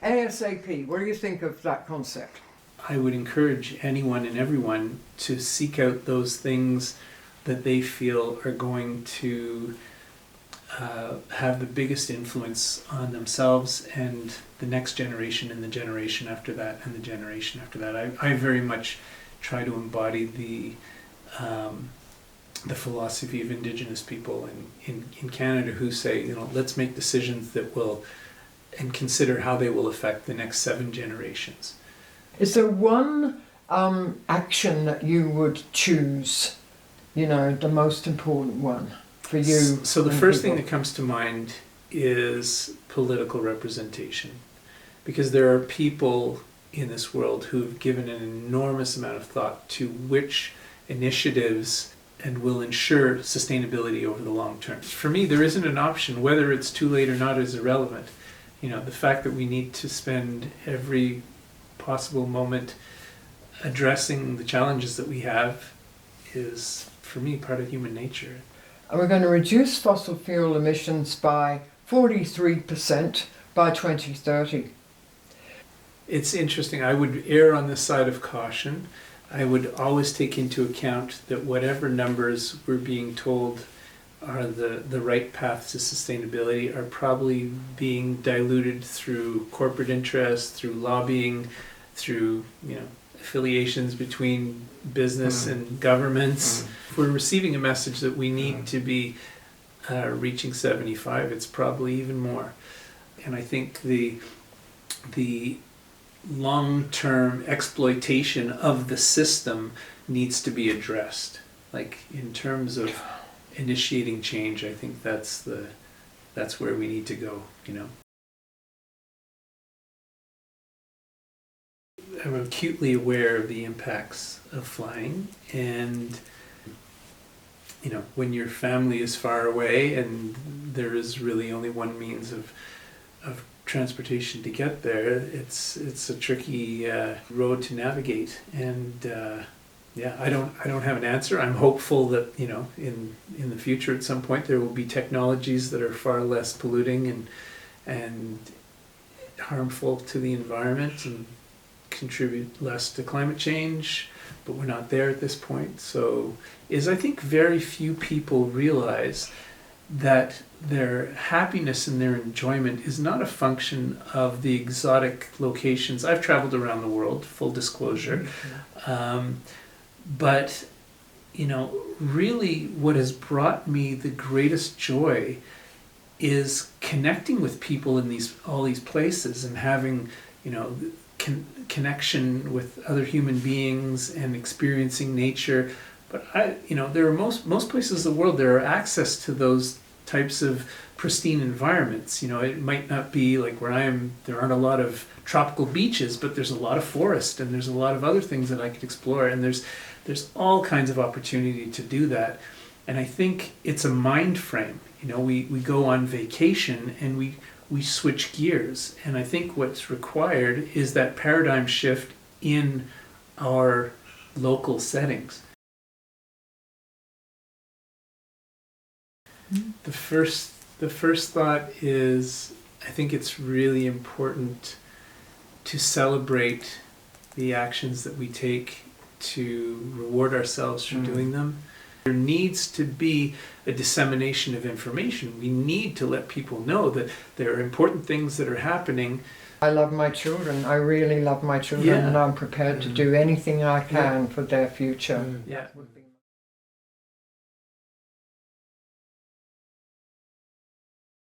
ASAP, what do you think of that concept? I would encourage anyone and everyone to seek out those things that they feel are going to have the biggest influence on themselves and the next generation and the generation after that and the generation after that. I very much try to embody the philosophy of Indigenous people in Canada who say, you know, let's make decisions that will, and consider how they will affect the next 7 generations. Is there one action that you would choose, you know, the most important one for you? So the first thing that comes to mind is political representation, because there are people in this world who've given an enormous amount of thought to which initiatives and will ensure sustainability over the long term. For me, there isn't an option. Whether it's too late or not is irrelevant. You know, the fact that we need to spend every possible moment addressing the challenges that we have is, for me, part of human nature. And we're going to reduce fossil fuel emissions by 43% by 2030. It's interesting. I would err on the side of caution. I would always take into account that whatever numbers we're being told are the right path to sustainability are probably being diluted through corporate interest, through lobbying, through, you know, affiliations between business and governments. If we're receiving a message that we need to be reaching 75, it's probably even more. And I think the long-term exploitation of the system needs to be addressed. Like, in terms of initiating change, I think that's where we need to go, you know. I'm acutely aware of the impacts of flying, and you know, when your family is far away and there is really only one means of transportation to get there, it's a tricky road to navigate. And yeah, I don't have an answer. I'm hopeful that, you know, in the future at some point there will be technologies that are far less polluting and harmful to the environment and contribute less to climate change, but we're not there at this point. So I think very few people realize that their happiness and their enjoyment is not a function of the exotic locations. I've traveled around the world, full disclosure, but you know, really what has brought me the greatest joy is connecting with people in all these places and having, you know, connection with other human beings and experiencing nature. But there are most places in the world there are access to those types of pristine environments. You know, it might not be like where I am. There aren't a lot of tropical beaches, but there's a lot of forest and there's a lot of other things that I could explore. And there's all kinds of opportunity to do that. And I think it's a mind frame. You know, we go on vacation and we switch gears. And I think what's required is that paradigm shift in our local settings. The first thought is, I think it's really important to celebrate the actions that we take to reward ourselves for doing them. There needs to be a dissemination of information. We need to let people know that there are important things that are happening. I love my children. I really love my children, and I'm prepared to do anything I can for their future. Yeah.